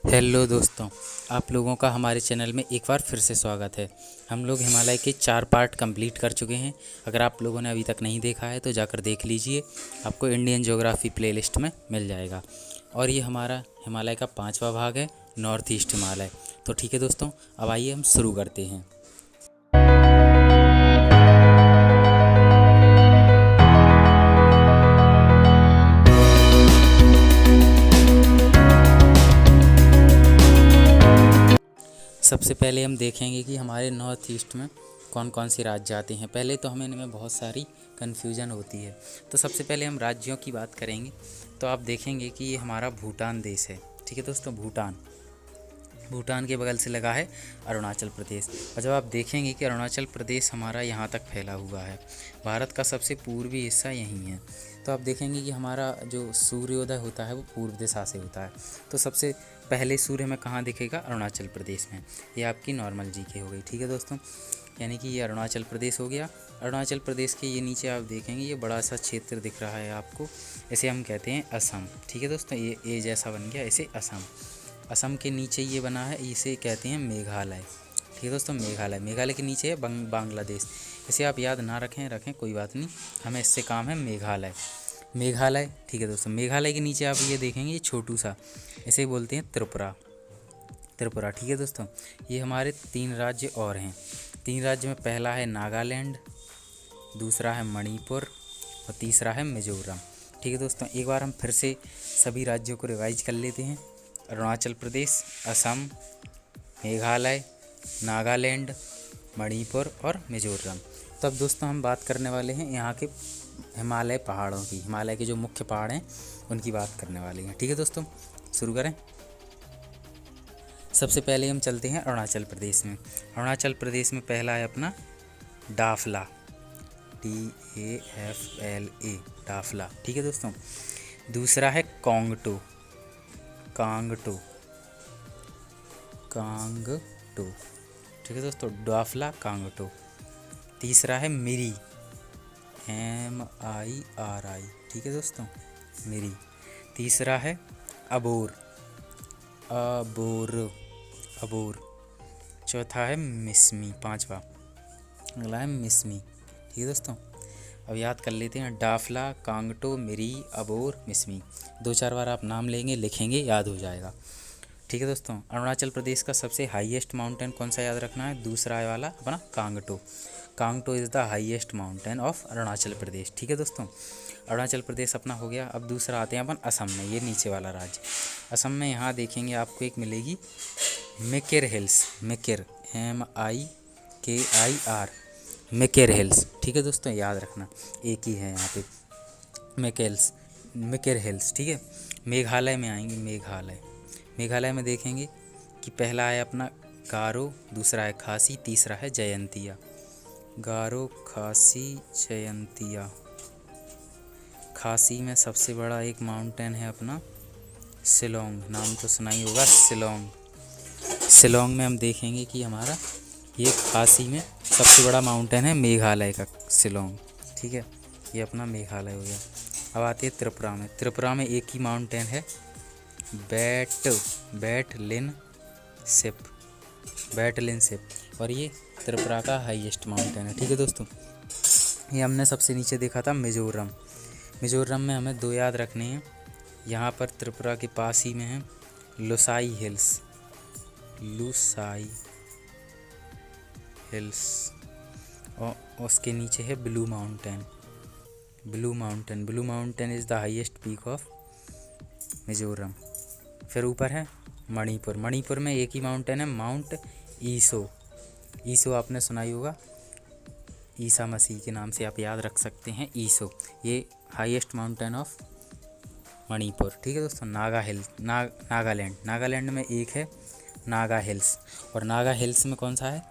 Hello दोस्तों, आप लोगों का हमारे चैनल में एक बार फिर से स्वागत है। हम लोग हिमालय के 4 पार्ट कंप्लीट कर चुके हैं। अगर आप लोगों ने अभी तक नहीं देखा है तो जाकर देख लीजिए, आपको इंडियन ज्योग्राफी प्लेलिस्ट में मिल जाएगा। और ये हमारा हिमालय का 5वां भाग है, नॉर्थ ईस्ट हिमालय। तो ठीक है दोस्तों, अब आइए हम शुरू करते हैं। सबसे पहले हम देखेंगे कि हमारे नॉर्थ ईस्ट में कौन कौन से राज्य आते हैं। पहले तो हमें इनमें बहुत सारी कन्फ्यूजन होती है। तो सबसे पहले हम राज्यों की बात करेंगे। तो आप देखेंगे कि ये हमारा भूटान देश है। ठीक है दोस्तों, भूटान के बगल से लगा है अरुणाचल प्रदेश। और जब आप देखेंगे कि अरुणाचल प्रदेश हमारा यहाँ तक फैला हुआ है, भारत का सबसे पूर्वी हिस्सा यहीं है, तो आप देखेंगे कि हमारा जो सूर्योदय होता है वो पूर्व दिशा से होता है। तो सबसे पहले सूर्य हमें कहाँ दिखेगा? अरुणाचल प्रदेश में। ये आपकी नॉर्मल जीके हो गई। ठीक है दोस्तों, यानी कि ये अरुणाचल प्रदेश हो गया। अरुणाचल प्रदेश के ये नीचे आप देखेंगे ये बड़ा सा क्षेत्र दिख रहा है आपको, इसे हम कहते हैं असम। ठीक है दोस्तों, ये जैसा बन गया, इसे असम। असम के नीचे ये बना है, इसे कहते हैं मेघालय। ठीक है दोस्तों, मेघालय के नीचे है बांग्लादेश। इसे आप याद ना रखें कोई बात नहीं, हमें इससे काम है मेघालय। ठीक है दोस्तों, मेघालय के नीचे आप ये देखेंगे ये छोटू सा, इसे बोलते हैं त्रिपुरा। ठीक है दोस्तों, ये हमारे 3 राज्य और हैं। 3 राज्य में पहला है नागालैंड, दूसरा है मणिपुर और तीसरा है मिजोरम। ठीक है दोस्तों, एक बार हम फिर से सभी राज्यों को रिवाइज कर लेते हैं। अरुणाचल प्रदेश, असम, मेघालय, नागालैंड, मणिपुर और मिजोरम। तो अब दोस्तों हम बात करने वाले हैं यहाँ के हिमालय पहाड़ों की। हिमालय के जो मुख्य पहाड़ हैं उनकी बात करने वाले हैं। ठीक है दोस्तों, शुरू करें। सबसे पहले हम चलते हैं अरुणाचल प्रदेश में। अरुणाचल प्रदेश में पहला है अपना डाफला, DAFLA, डाफला। ठीक है दोस्तों, दूसरा है कांगटो। ठीक है दोस्तों, डाफला कांगटो। तीसरा है मिरी, MIRI। ठीक है दोस्तों, मिरी। तीसरा है अबोर। चौथा है मिसमी, 5वां अगला है मिसमी। ठीक है दोस्तों, अब याद कर लेते हैं। डाफला, कांगटो, मिरी, अबोर, मिसमी। 2-4 बार आप नाम लेंगे, लिखेंगे, याद हो जाएगा। ठीक है दोस्तों, अरुणाचल प्रदेश का सबसे हाईएस्ट माउंटेन कौन सा याद रखना है? दूसरा वाला अपना Kangto is the highest mountain of Arunachal Pradesh. ठीक है दोस्तों, अरुणाचल प्रदेश अपना हो गया। अब दूसरा आते हैं अपन असम में, ये नीचे वाला राज्य। असम में यहाँ देखेंगे आपको एक मिलेगी मेकेर हिल्स, MIKIR, मेकेर हिल्स। ठीक है दोस्तों, याद रखना, एक ही है यहाँ पे मेकेर हिल्स। ठीक है, मेघालय में आएंगे। मेघालय में देखेंगे कि पहला है अपना गारो, दूसरा है खासी, तीसरा है जयंतिया। गारो, खासी, जयंतिया। खासी में सबसे बड़ा एक माउंटेन है अपना शिलोंग, नाम तो सुना ही होगा, शिलोंग में हम देखेंगे कि हमारा ये खासी में सबसे बड़ा माउंटेन है मेघालय का शिलोंग। ठीक है, ये अपना मेघालय हो गया। अब आते हैं त्रिपुरा में एक ही माउंटेन है, बैटलिन सिप, और ये त्रिपुरा का हाईएस्ट माउंटेन है। ठीक है दोस्तों, ये हमने सबसे नीचे देखा था मिजोरम में हमें 2 याद रखने हैं। यहाँ पर त्रिपुरा के पास ही में है लुसाई हिल्स, और उसके नीचे है blue mountain is the highest peak of Mizoram. फिर ऊपर है मणिपुर में एक ही माउंटेन है, माउंट ईसो आपने सुना ही होगा, ईसा मसीह के नाम से आप याद रख सकते हैं, ईसो। ये हाईएस्ट माउंटेन ऑफ मणिपुर। ठीक है दोस्तों, नागालैंड में एक है नागा हिल्स, और नागा हिल्स में कौन सा है?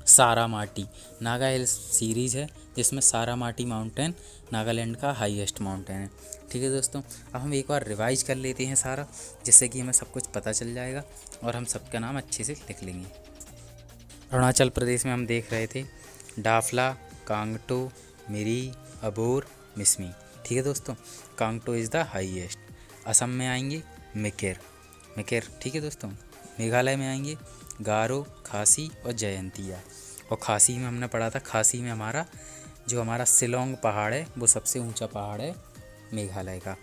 सारामाटी। नागा हिल्स सीरीज़ है जिसमें सारामाटी माउंटेन नागालैंड का हाईएस्ट माउंटेन है। ठीक है दोस्तों, अब हम एक बार रिवाइज कर लेते हैं सारा, जिससे कि हमें सब कुछ पता चल जाएगा और हम सबका नाम अच्छे से लिख लेंगे। अरुणाचल प्रदेश में हम देख रहे थे डाफला, कांगटो, मिरी, अबोर, मिसमी। ठीक है दोस्तों, Kangto is the highest. Assam में आएंगे मेकेर, मेकेर। ठीक है दोस्तों, मेघालय में आएंगे गारो, खासी और जयंतिया। और खासी में हमने पढ़ा था, खासी में हमारा शिलोंग पहाड़ है वो सबसे ऊंचा पहाड़ है मेघालय का।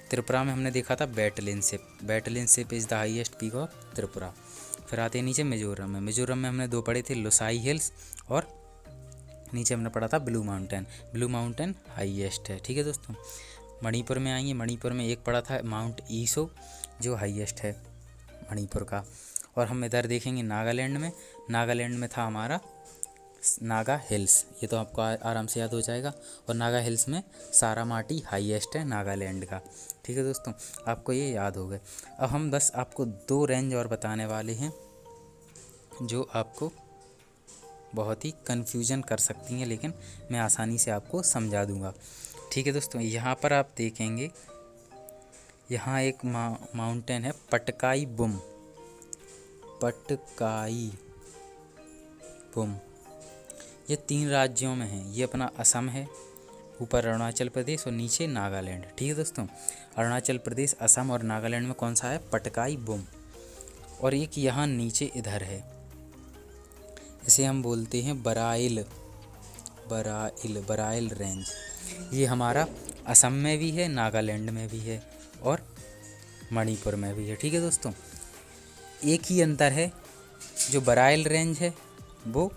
त्रिपुरा में हमने देखा था Betlingchhip is the highest peak of Tripura. फिर आते हैं नीचे मिजोरम में। मिजोरम में हमने 2 पढ़े थे, लोसाई हिल्स और नीचे हमने पढ़ा था ब्लू माउंटेन हाईएस्ट है। ठीक है दोस्तों, मणिपुर में आएंगे। मणिपुर में एक पढ़ा था माउंट ईसो जो हाईएस्ट है मणिपुर का। और हम इधर देखेंगे नागालैंड में था हमारा नागा हिल्स, ये तो आपको आराम से याद हो जाएगा। और नागा हिल्स में सारामाटी हाईएस्ट है नागालैंड का। ठीक है दोस्तों, आपको ये याद हो गए। अब हम बस आपको 2 रेंज और बताने वाले हैं जो आपको बहुत ही कन्फ्यूजन कर सकती हैं, लेकिन मैं आसानी से आपको समझा दूंगा। ठीक है दोस्तों, यहाँ पर आप देखेंगे, यहाँ एक माउंटेन है पटकाई बुम। ये 3 राज्यों में है। ये अपना असम है, ऊपर अरुणाचल प्रदेश और नीचे नागालैंड। ठीक है दोस्तों, अरुणाचल प्रदेश, असम और नागालैंड में कौन सा है? पटकाई बुम। और एक यहाँ नीचे इधर है, इसे हम बोलते हैं बराइल रेंज। ये हमारा असम में भी है, नागालैंड में भी है और मणिपुर में भी है। ठीक है दोस्तों, एक ही अंतर है, जो बराइल रेंज है वो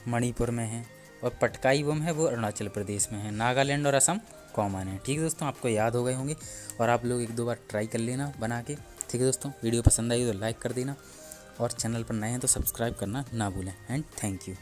मणिपुर में है और पटकाई बम है वो अरुणाचल प्रदेश में है। नागालैंड और असम कॉमन है। ठीक है दोस्तों, आपको याद हो गए होंगे और आप लोग 1-2 बार ट्राई कर लेना बना के। ठीक है दोस्तों, वीडियो पसंद आई तो लाइक कर देना और चैनल पर नए हैं तो सब्सक्राइब करना ना भूलें। And thank you.